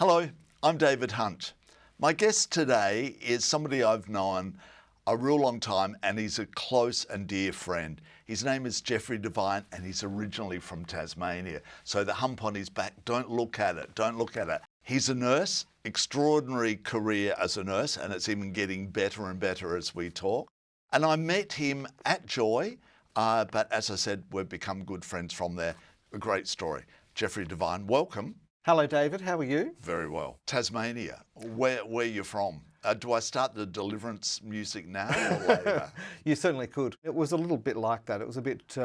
Hello, I'm David Hunt. My guest today is somebody I've known a real long time, and he's a close and dear friend. His name is Geoffrey Devine, and he's originally from Tasmania. So the hump on his back, don't look at it, don't look at it. He's a nurse, extraordinary career as a nurse, and it's even getting better and better as we talk. And I met him at Joy, but as I said, we've become good friends from there. A great story. Geoffrey Devine, welcome. Hello, David. How are you? Very well. Tasmania, where you're from? Do I start the deliverance music now or later? You certainly could. It was a little bit like that. It was a bit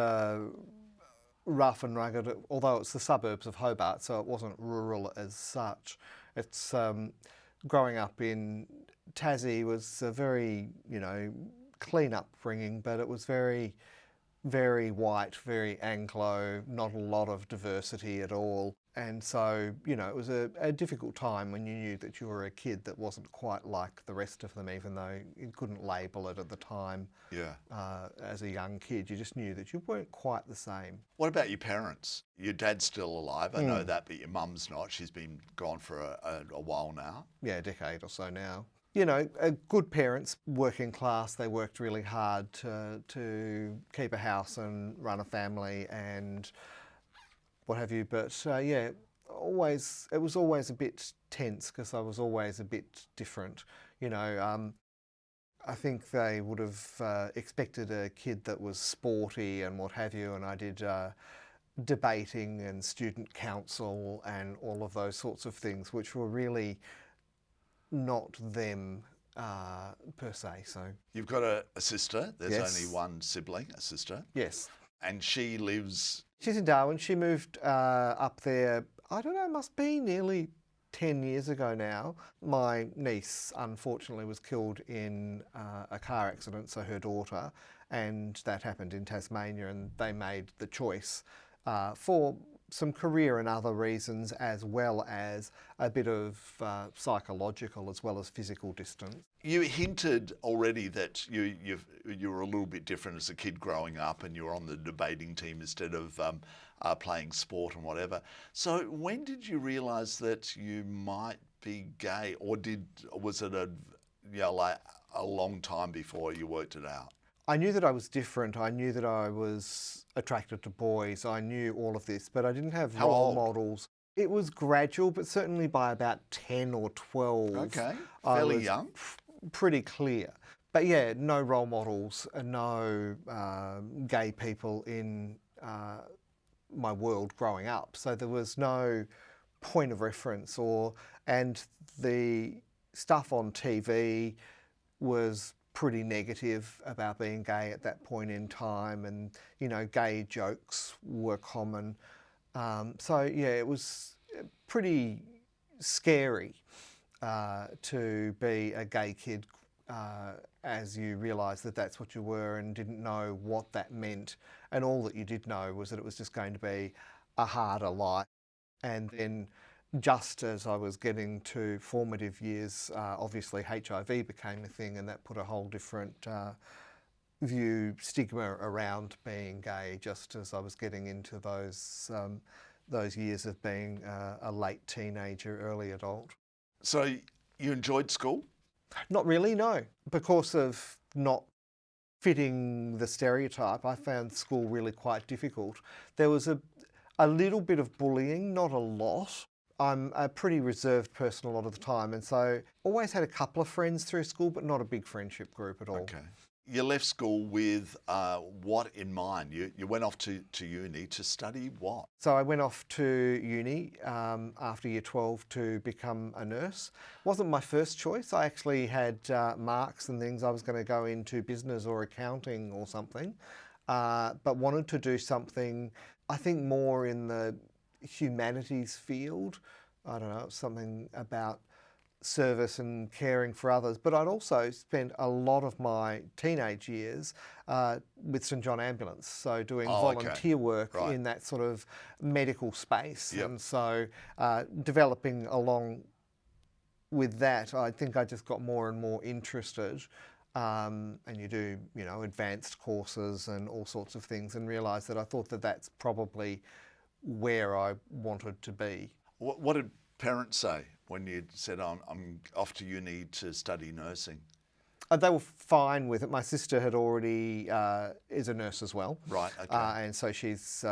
rough and rugged, although it's the suburbs of Hobart, so it wasn't rural as such. It's growing up in Tassie was a very, clean upbringing, but it was very, very white, very Anglo, not a lot of diversity at all. And so, it was a difficult time when you knew that you were a kid that wasn't quite like the rest of them, even though you couldn't label it at the time. Yeah. As a young kid, you just knew that you weren't quite the same. What about your parents? Your dad's still alive, I know that, but your mum's not. She's been gone for a while now. Yeah, a decade or so now. Good parents, working class, they worked really hard to keep a house and run a family and what have you, but it was always a bit tense because I was always a bit different. I think they would have expected a kid that was sporty and what have you, and I did debating and student council and all of those sorts of things, which were really not them per se. So you've got a sister. There's Yes. only one sibling, a sister. Yes. And she lives... She's in Darwin. She moved up there, I don't know, must be nearly 10 years ago now. My niece, unfortunately, was killed in a car accident, so her daughter, and that happened in Tasmania, and they made the choice for some career and other reasons, as well as a bit of psychological as well as physical distance. You hinted already that you were a little bit different as a kid growing up, and you were on the debating team instead of playing sport and whatever. So when did you realise that you might be gay, or was it a long time before you worked it out? I knew that I was different. I knew that I was attracted to boys. I knew all of this, but I didn't have role models. It was gradual, but certainly by about 10 or 12. Okay, I fairly was young. Pretty clear. But yeah, no role models, no gay people in my world growing up. So there was no point of reference, and the stuff on TV was pretty negative about being gay at that point in time, and gay jokes were common. It was pretty scary to be a gay kid as you realised that that's what you were and didn't know what that meant, and all that you did know was that it was just going to be a harder life. And then just as I was getting to formative years, obviously HIV became a thing, and that put a whole different stigma around being gay, just as I was getting into those years of being a late teenager, early adult. So you enjoyed school? Not really, no. Because of not fitting the stereotype, I found school really quite difficult. There was a little bit of bullying, not a lot. I'm a pretty reserved person a lot of the time, and so always had a couple of friends through school, but not a big friendship group at all. Okay. You left school with what in mind? You went off to uni to study what? So I went off to uni after year 12 to become a nurse. Wasn't my first choice. I actually had marks and things. I was going to go into business or accounting or something, but wanted to do something, I think, more in the humanities field. I don't know, something about service and caring for others. But I'd also spent a lot of my teenage years with St John Ambulance, so doing volunteer work in that sort of medical space. Yep. And so developing along with that, I think I just got more and more interested. And you do, advanced courses and all sorts of things, and realised that I thought that that's probably where I wanted to be. What did parents say when you said, I'm off to uni to study nursing? They were fine with it. My sister had already is a nurse as well. Right, okay. And so she's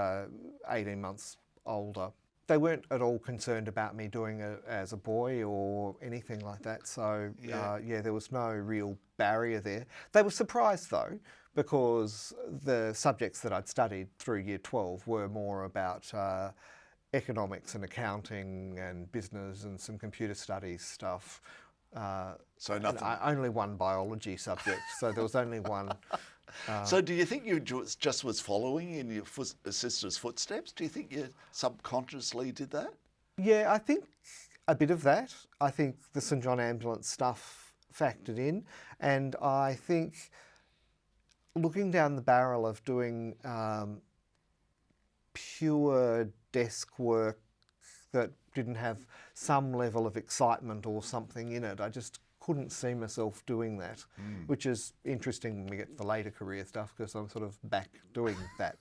18 months older. They weren't at all concerned about me doing it as a boy or anything like that. So there was no real barrier there. They were surprised though, because the subjects that I'd studied through year 12 were more about economics and accounting and business and some computer studies stuff. So nothing. Only one biology subject, so there was only one. So do you think you just was following in your sister's footsteps? Do you think you subconsciously did that? Yeah, I think a bit of that. I think the St John Ambulance stuff factored in, and I think looking down the barrel of doing pure desk work that didn't have some level of excitement or something in it, I just couldn't see myself doing that, which is interesting when we get to the later career stuff, because I'm sort of back doing that.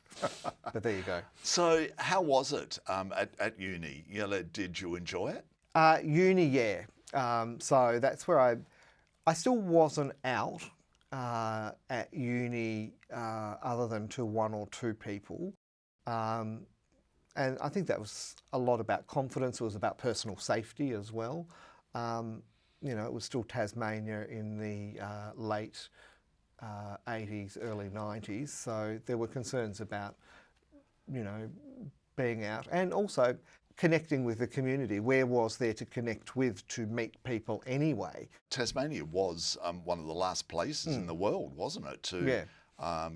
But there you go. So how was it at uni? Did you enjoy it? Uni, yeah. So that's where I still wasn't out at uni other than to one or two people. And I think that was a lot about confidence. It was about personal safety as well. It was still Tasmania in the late 80s, early 90s. So there were concerns about, being out and also connecting with the community. Where was there to connect with, to meet people anyway? Tasmania was one of the last places in the world, wasn't it, to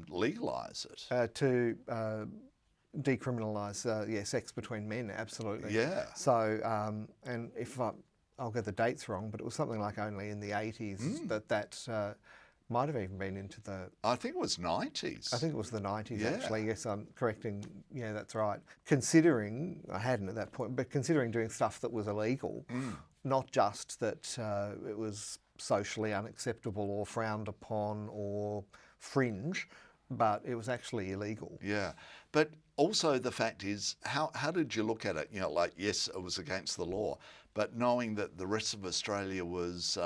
legalise it? To decriminalise, sex between men, absolutely. Yeah. So, and if I'll get the dates wrong, but it was something like only in the 80s that might have even been into the... I think it was 90s. I think it was the 90s, actually. Yes, I'm correcting. Yeah, that's right. Considering, I hadn't at that point, but considering doing stuff that was illegal, not just that it was socially unacceptable or frowned upon or fringe, but it was actually illegal. Yeah. But also the fact is, how did you look at it? Yes, it was against the law, but knowing that the rest of Australia was,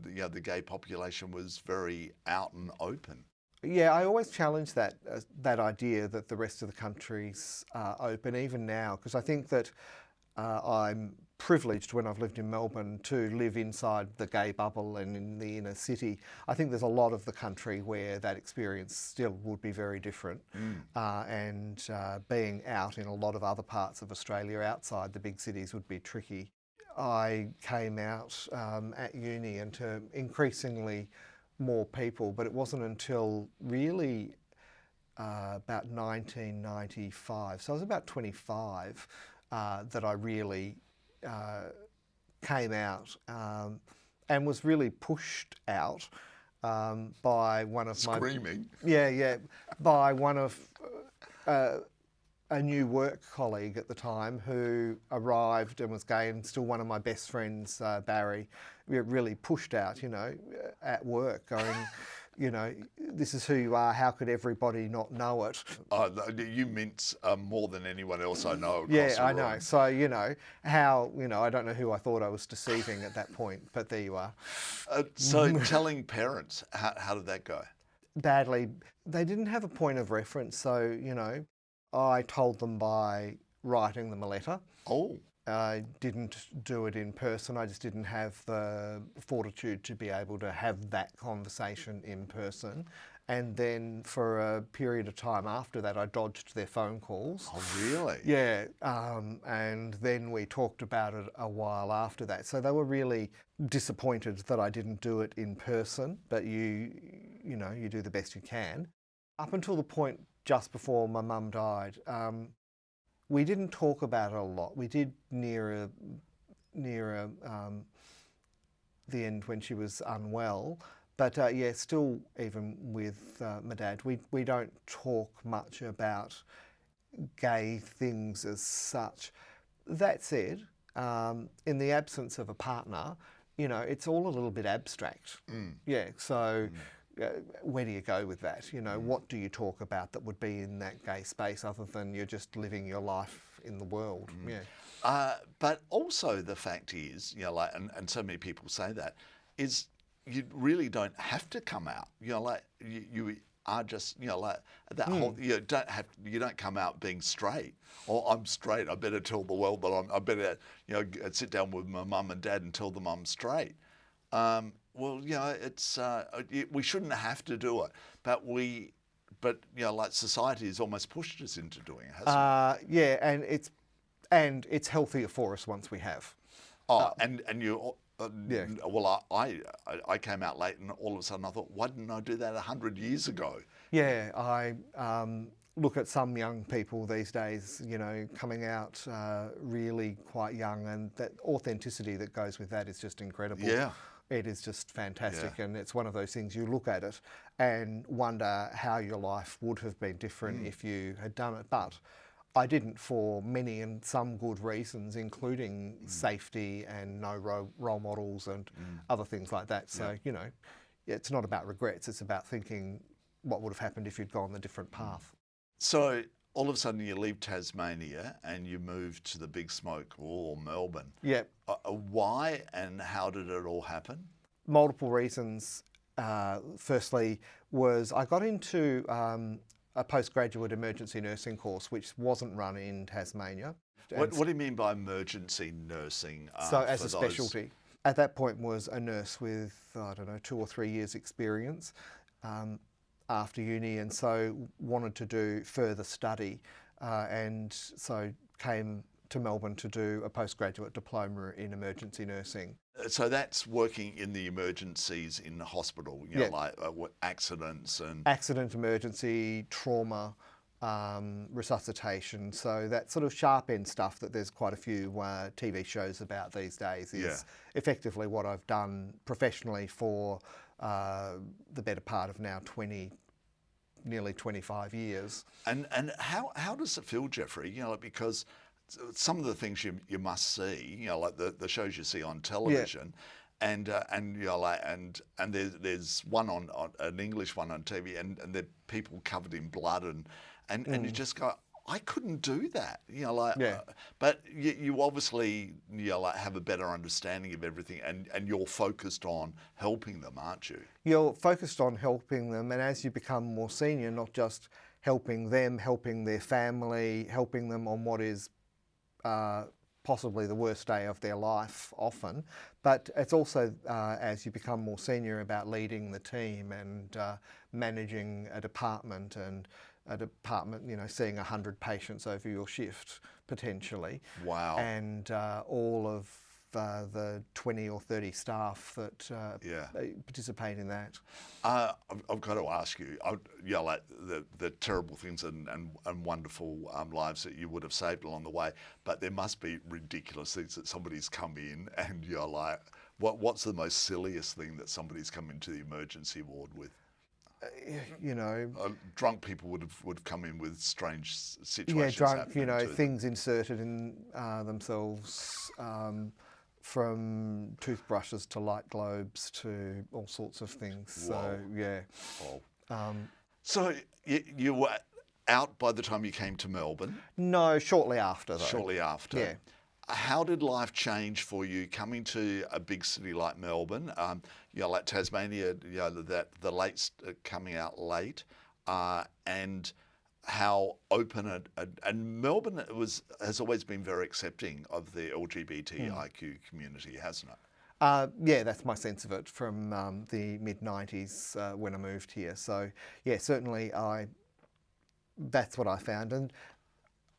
the gay population was very out and open. Yeah, I always challenge that idea that the rest of the country's open, even now, because I think that I'm privileged when I've lived in Melbourne to live inside the gay bubble and in the inner city. I think there's a lot of the country where that experience still would be very different. And being out in a lot of other parts of Australia outside the big cities would be tricky. I came out at uni and to increasingly more people, but it wasn't until really about 1995, so I was about 25, that I really came out and was really pushed out by one of my... Screaming. By one of a new work colleague at the time who arrived and was gay, and still one of my best friends, Barry, really pushed out, at work, going, this is who you are, how could everybody not know it? You mince more than anyone else I know across Yeah, the I room. know. So, how, I don't know who I thought I was deceiving at that point, but there you are. So telling parents, how did that go? Badly. They didn't have a point of reference, so, I told them by writing them a letter. Oh. I didn't do it in person. I just didn't have the fortitude to be able to have that conversation in person. And then for a period of time after that, I dodged their phone calls. Oh, really? Yeah. And then we talked about it a while after that. So they were really disappointed that I didn't do it in person, but you do the best you can. Up until the point just before my mum died, we didn't talk about it a lot. We did nearer the end when she was unwell. But still, even with my dad, we don't talk much about gay things as such. That said, in the absence of a partner, it's all a little bit abstract. Yeah, so where do you go with that? What do you talk about that would be in that gay space other than you're just living your life in the world. Yeah. But also the fact is, like, and so many people say that, is you really don't have to come out. Like you are just, like that whole. You don't come out being straight. Or I'm straight. I better tell the world that I better, sit down with my mum and dad and tell them I'm straight. Well, it's we shouldn't have to do it, but like society has almost pushed us into doing it, hasn't it? Yeah, and it's healthier for us once we have. And you. Yeah. Well, I came out late, and all of a sudden I thought, why didn't I do that 100 years ago? Yeah, I look at some young people these days, coming out really quite young, and that authenticity that goes with that is just incredible. Yeah. It is just fantastic, and it's one of those things you look at it and wonder how your life would have been different if you had done it. But I didn't, for many and some good reasons, including safety and no role models and other things like that. So, it's not about regrets, it's about thinking what would have happened if you'd gone the different path. So all of a sudden you leave Tasmania and you move to the big smoke, or Melbourne. Yeah. Why and how did it all happen? Multiple reasons. Firstly was I got into a postgraduate emergency nursing course, which wasn't run in Tasmania. What do you mean by emergency nursing? So as a specialty. At that point was a nurse with, 2 or 3 years experience after uni, and so wanted to do further study, and so came to Melbourne to do a postgraduate diploma in emergency nursing. So that's working in the emergencies in the hospital, like accidents and... Accident, emergency, trauma, resuscitation. So that sort of sharp end stuff that there's quite a few TV shows about these days is effectively what I've done professionally for the better part of now nearly 25 years. And how does it feel, Geoffrey? Because some of the things you must see, like the shows you see on television, and there's one on an English one on TV, and they're people covered in blood, and you just go, I couldn't do that, but you obviously have a better understanding of everything, and you're focused on helping them, aren't you? You're focused on helping them, and as you become more senior, not just helping them, helping their family, helping them on what is possibly the worst day of their life often, but it's also as you become more senior about leading the team and managing a department, seeing 100 patients over your shift potentially. Wow. And all of the 20 or 30 staff that participate in that. I've got to ask you, like the terrible things and wonderful lives that you would have saved along the way, but there must be ridiculous things that somebody's come in and you're like, what's the most silliest thing that somebody's come into the emergency ward with? Drunk people would have come in with strange situations. Yeah, drunk, things inserted in themselves, from toothbrushes to light globes to all sorts of things. Whoa. So, yeah. Oh. So you were out by the time you came to Melbourne? No, shortly after, though. Shortly after. Yeah. How did life change for you coming to a big city like Melbourne? Like Tasmania, that the late's coming out late, and how open and Melbourne has always been very accepting of the LGBTIQ community, hasn't it? Yeah, that's my sense of it from the mid-90s when I moved here. So, yeah, certainly that's what I found. And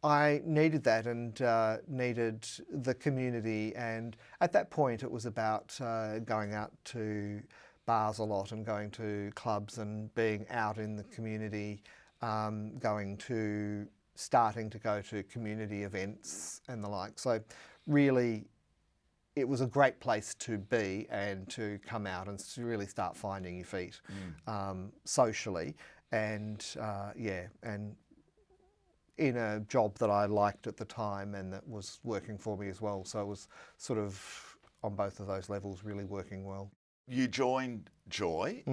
I needed that and needed the community. And at that point, it was about going out to bars a lot and going to clubs and being out in the community, starting to go to community events and the like. So really, it was a great place to be and to come out and to really start finding your feet socially. And and in a job that I liked at the time and that was working for me as well. So it was sort of on both of those levels really working well. You joined Joy.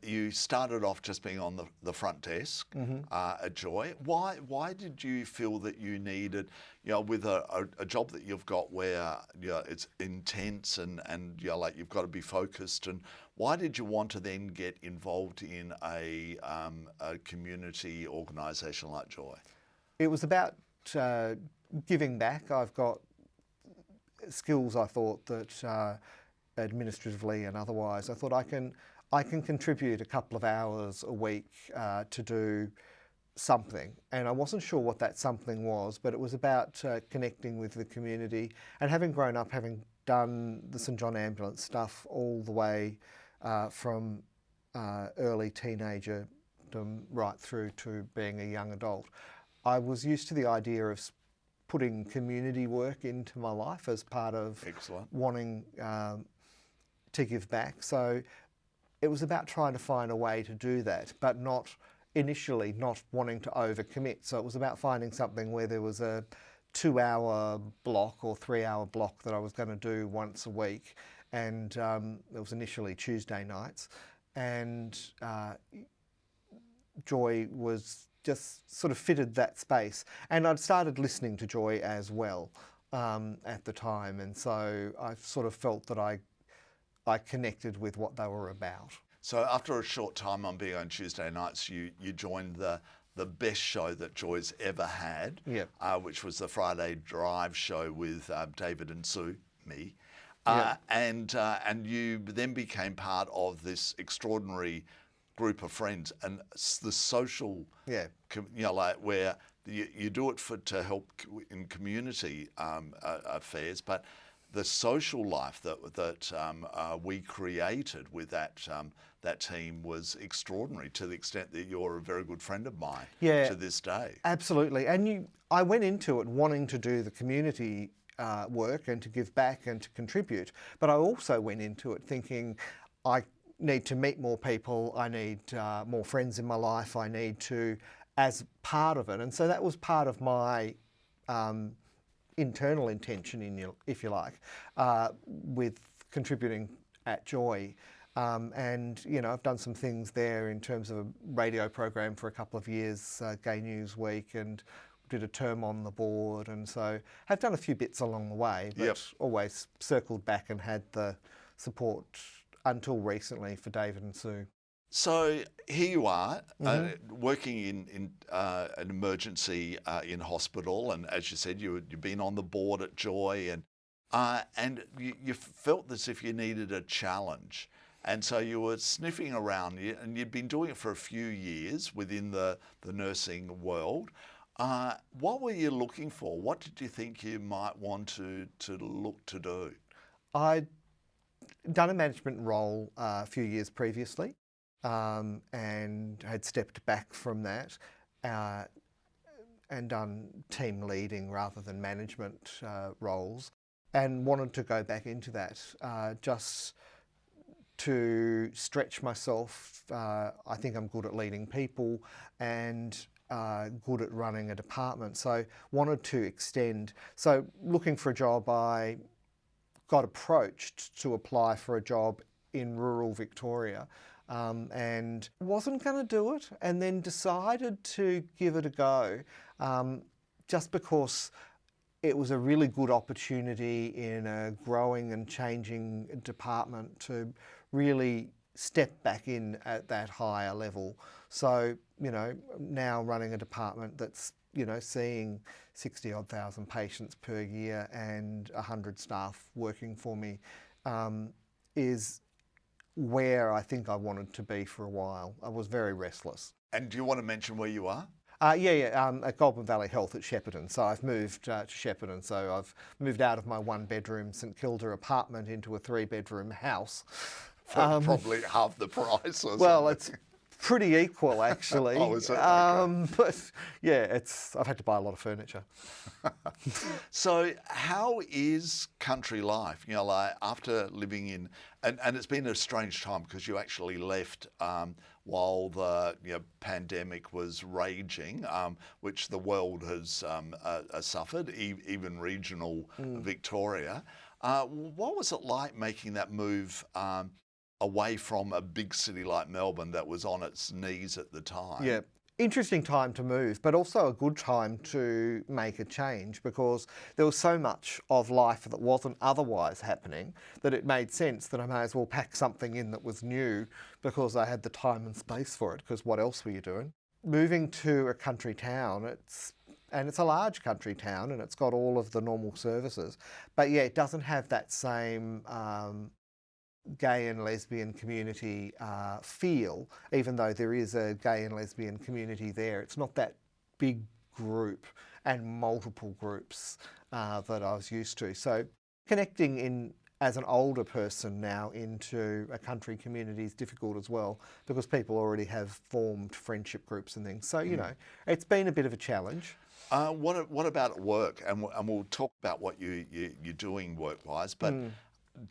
You started off just being on the front desk at Joy. Why did you feel that you needed, with a job that you've got where it's intense and like you've got to be focused, and why did you want to then get involved in a community organisation like Joy? It was about giving back. I've got skills, I thought, that administratively and otherwise, I thought I can contribute a couple of hours a week to do something. And I wasn't sure what that something was, but it was about connecting with the community. And having grown up, having done the St John Ambulance stuff all the way from early teenager right through to being a young adult, I was used to the idea of putting community work into my life as part of wanting to give back. So it was about trying to find a way to do that, but not wanting to overcommit. So it was about finding something where there was a 2-hour block or 3-hour block that I was going to do once a week. And it was initially Tuesday nights. And Joy was just sort of fitted that space. And I'd started listening to Joy as well at the time. And so I sort of felt that I connected with what they were about. So after a short time on being on Tuesday nights, you joined the best show that Joy's ever had, which was the Friday Drive show with David and Sue, me. And you then became part of this extraordinary group of friends, and the social, like where you do it to help in community affairs, but the social life that we created with that team was extraordinary, to the extent that you're a very good friend of mine to this day. Absolutely. And I went into it wanting to do the community work and to give back and to contribute, but I also went into it thinking I need to meet more people, I need more friends in my life, I need to, as part of it. And so that was part of my internal intention, if you like, with contributing at Joy. And, I've done some things there in terms of a radio program for a couple of years, Gay News Week, and did a term on the board. And so I've done a few bits along the way, but always circled back and had the support until recently for David and Sue. So here you are, working in an emergency in hospital, and as you said, you've been on the board at Joy, and you felt as if you needed a challenge, and so you were sniffing around, and you'd been doing it for a few years within the nursing world. What were you looking for? What did you think you might want to look to do? I'd done a management role a few years previously. And had stepped back from that and done team leading rather than management roles, and wanted to go back into that just to stretch myself. I think I'm good at leading people and good at running a department, so wanted to extend. So looking for a job, I got approached to apply for a job in rural Victoria. And wasn't going to do it, and then decided to give it a go just because it was a really good opportunity in a growing and changing department to really step back in at that higher level. So, now running a department that's, seeing 60-odd thousand patients per year and 100 staff working for me is where I think I wanted to be for a while. I was very restless. And do you want to mention where you are? At Goulburn Valley Health at Shepparton. So I've moved to Shepparton. So I've moved out of my 1-bedroom St Kilda apartment into a 3-bedroom house. For probably half the price or something. Well, it's pretty equal, actually. Oh, is it? Okay. But yeah, I've had to buy a lot of furniture. So how is country life? Like after living in, and it's been a strange time because you actually left while the pandemic was raging, which the world has suffered, even regional Victoria. What was it like making that move away from a big city like Melbourne that was on its knees at the time. Yeah. Interesting time to move, but also a good time to make a change, because there was so much of life that wasn't otherwise happening that it made sense that I may as well pack something in that was new, because I had the time and space for it, because what else were you doing? Moving to a country town, it's a large country town, and it's got all of the normal services, but yeah, it doesn't have that same gay and lesbian community feel, even though there is a gay and lesbian community there. It's not that big group and multiple groups that I was used to. So connecting in as an older person now into a country community is difficult as well, because people already have formed friendship groups and things. So, you know, it's been a bit of a challenge. What about work? And we'll talk about what you're doing work-wise, but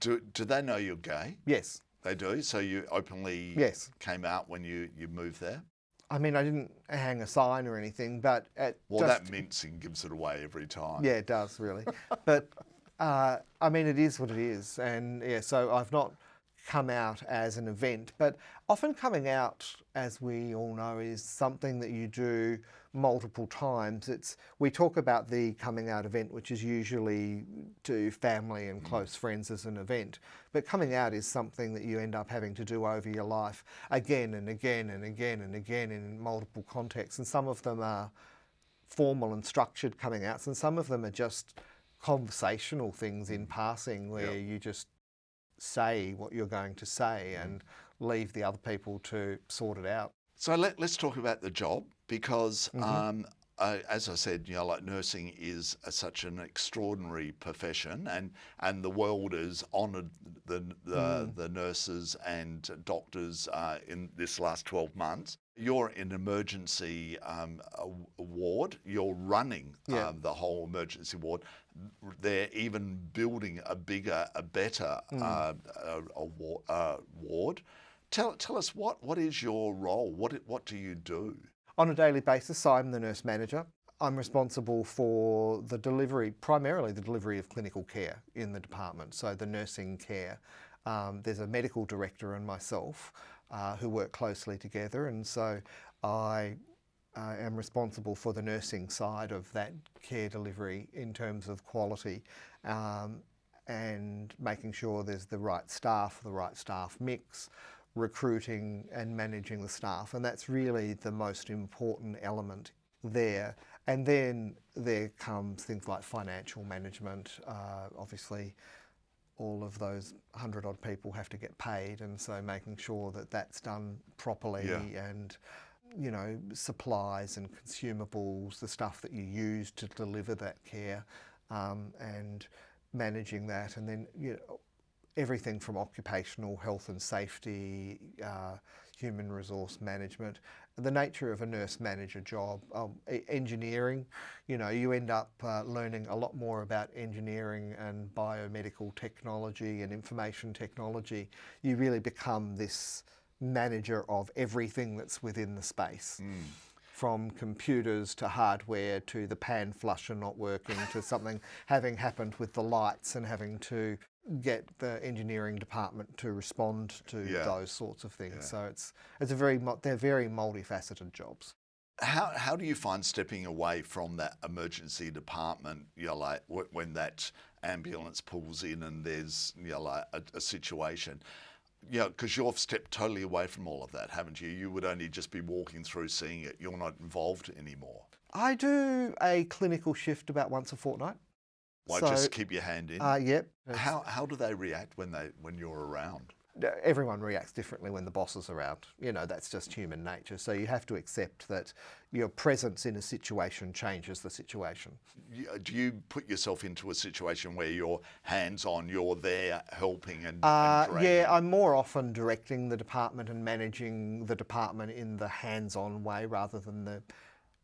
do they know you're gay? Yes. They do? So you openly came out when you moved there? I mean, I didn't hang a sign or anything, but... that mincing gives it away every time. Yeah, it does, really. But, I mean, it is what it is. And, yeah, so I've not come out as an event, but often coming out, as we all know, is something that you do multiple times. We talk about the coming out event, which is usually to family and close friends as an event, but coming out is something that you end up having to do over your life again and again and again and again in multiple contexts, and some of them are formal and structured coming outs, and some of them are just conversational things in passing where you just say what you're going to say and leave the other people to sort it out. So let's talk about the job, because as I said, you know, like nursing is such an extraordinary profession, and the world has honoured the nurses and doctors in this last 12 months. You're in emergency ward. You're running the whole emergency ward. They're even building a better ward. Tell us what is your role? What do you do? On a daily basis, I'm the nurse manager. I'm responsible for the delivery, primarily the delivery of clinical care in the department, so the nursing care. There's a medical director and myself who work closely together, and so I am responsible for the nursing side of that care delivery in terms of quality and making sure there's the right staff mix, recruiting and managing the staff, and that's really the most important element there. And then there comes things like financial management. Obviously, all of those 100-odd people have to get paid, and so making sure that that's done properly, and you know, supplies and consumables, the stuff that you use to deliver that care, and managing that, and then, you know, everything from occupational health and safety, human resource management, the nature of a nurse manager job, engineering. You know, you end up learning a lot more about engineering and biomedical technology and information technology. You really become this manager of everything that's within the space. From computers to hardware to the pan flusher not working to something having happened with the lights and having to get the engineering department to respond to those sorts of things. So they're very multifaceted jobs. How do you find stepping away from that emergency department, you know, like when that ambulance pulls in and there's, you know, like a situation? You know, because you've stepped totally away from all of that, haven't you? You would only just be walking through, seeing it. You're not involved anymore. I do a clinical shift about once a fortnight. Why, just keep your hand in? Yep. How do they react when you're around? Everyone reacts differently when the boss is around. You know, that's just human nature. So you have to accept that your presence in a situation changes the situation. Do you put yourself into a situation where you're hands-on, you're there helping and yeah, I'm more often directing the department and managing the department in the hands-on way rather than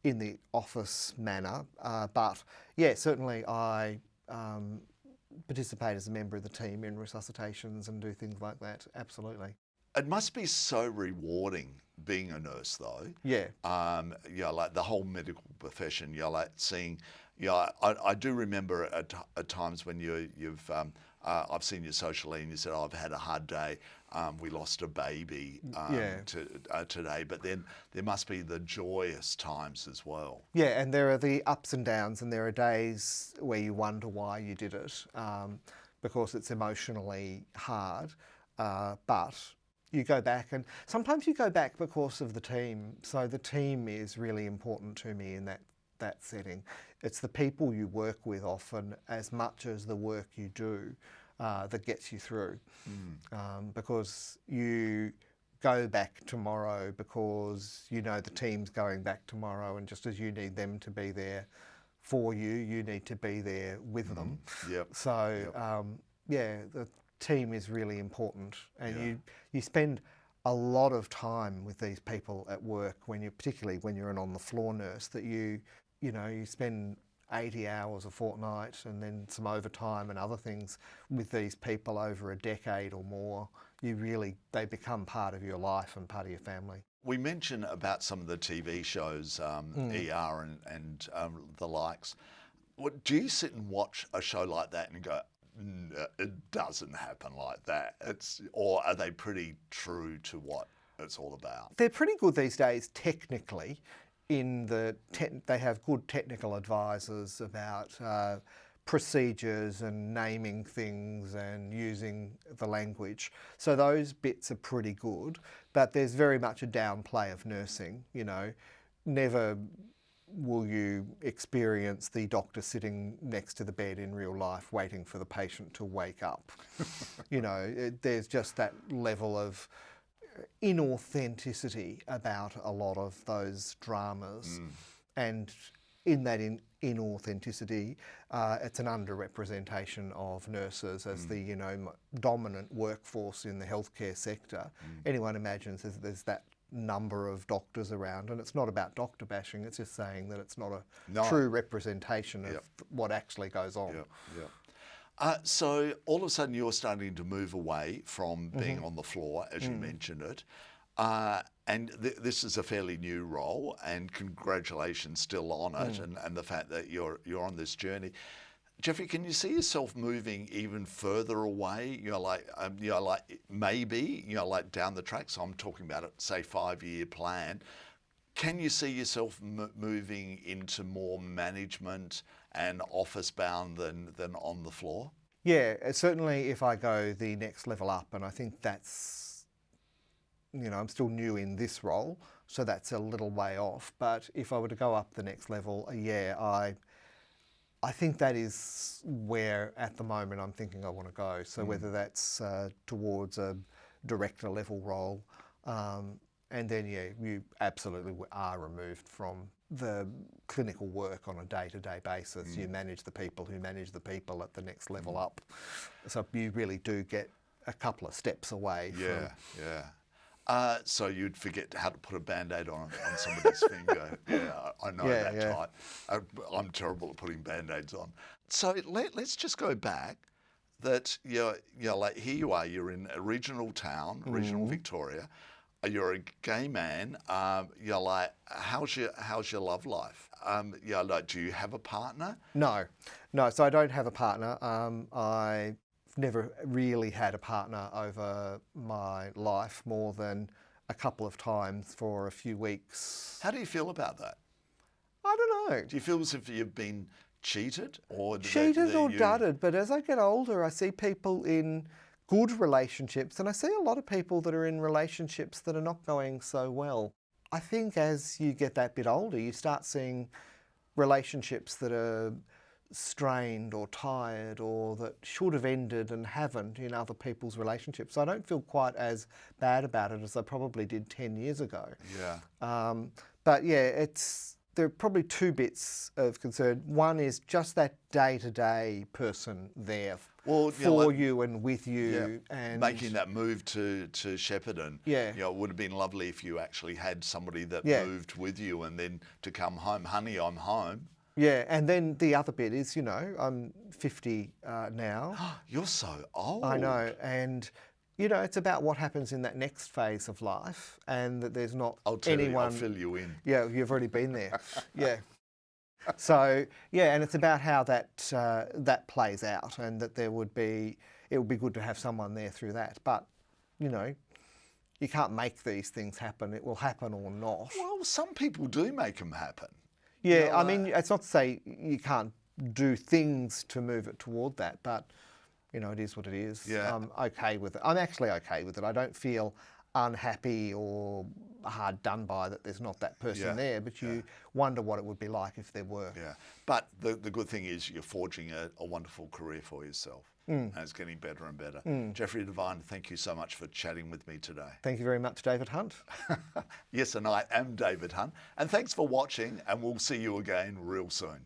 in the office manner. But yeah, certainly I participate as a member of the team in resuscitations and do things like that, absolutely. It must be so rewarding being a nurse, though. Yeah. You know, like the whole medical profession, you know, like seeing, you know, I do remember at times when you've I've seen you socially and you said, oh, I've had a hard day. we lost a baby Yeah. today, but then there must be the joyous times as well. Yeah, and there are the ups and downs, and there are days where you wonder why you did it, because it's emotionally hard. But you go back, and sometimes you go back because of the team. So the team is really important to me in that setting. It's the people you work with often as much as the work you do that gets you through. Because you go back tomorrow because you know the team's going back tomorrow, and just as you need them to be there for you, you need to be there with them. Yep. So the team is really important, and you spend a lot of time with these people at work particularly when you're an on the floor nurse, that you spend 80 hours a fortnight and then some overtime and other things with these people over a decade or more. They become part of your life and part of your family. We mentioned about some of the TV shows, ER and the likes. Do you sit and watch a show like that and go, no, it doesn't happen like that? Or are they pretty true to what it's all about? They're pretty good these days technically. They have good technical advisors about procedures and naming things and using the language. So those bits are pretty good, but there's very much a downplay of nursing. Never will you experience the doctor sitting next to the bed in real life waiting for the patient to wake up. There's just that level of inauthenticity about a lot of those dramas, and in that inauthenticity, it's an underrepresentation of nurses as the dominant workforce in the healthcare sector. Anyone imagines there's that number of doctors around, and it's not about doctor bashing, it's just saying that it's not a true representation of what actually goes on. So all of a sudden you're starting to move away from being on the floor, as you mentioned it, and this is a fairly new role, and congratulations still on it, and the fact that you're on this journey. Geoffrey, can you see yourself moving even further away? Maybe down the track. So I'm talking about it, say 5-year plan. Can you see yourself moving into more management and office bound than on the floor? Yeah, certainly if I go the next level up, and I think that's, I'm still new in this role, so that's a little way off. But if I were to go up the next level, I think that is where at the moment I'm thinking I want to go. So whether that's towards a director level role, and then you absolutely are removed from the clinical work on a day-to-day basis. You manage the people who manage the people at the next level up. So you really do get a couple of steps away from... So you'd forget how to put a Band-Aid on somebody's finger. Yeah, I know that type. I'm terrible at putting Band-Aids on. So let's just go back. That here you are. You're in a regional town, regional Victoria. You're a gay man. How's your love life? Do you have a partner? No. So I don't have a partner. I've never really had a partner over my life more than a couple of times for a few weeks. How do you feel about that? I don't know. Do you feel as if you've been cheated or dudded? But as I get older, I see people in good relationships, and I see a lot of people that are in relationships that are not going so well. I think as you get that bit older, you start seeing relationships that are strained or tired or that should have ended and haven't in other people's relationships. So I don't feel quite as bad about it as I probably did 10 years ago. But there are probably two bits of concern. One is just that day-to-day person there for you and with you. And making that move to Shepparton. It would have been lovely if you actually had somebody that moved with you, and then to come home, honey, I'm home. Yeah, and then the other bit is, I'm 50 now. You're so old. I know, and... it's about what happens in that next phase of life, and that there's not anyone... I'll fill you in. Yeah, you've already been there. So, and it's about how that plays out, and that it would be good to have someone there through that. But, you know, you can't make these things happen. It will happen or not. Well, some people do make them happen. Yeah, You know, I mean, it's not to say you can't do things to move it toward that, but, you know, it is what it is. Yeah. I'm okay with it. I'm actually okay with it. I don't feel unhappy or hard done by that there's not that person Yeah, there, but you wonder what it would be like if there were. Yeah, but the good thing is you're forging a wonderful career for yourself, and it's getting better and better. Geoffrey Devine, thank you so much for chatting with me today. Thank you very much, David Hunt. Yes, and I am David Hunt, and thanks for watching, and we'll see you again real soon.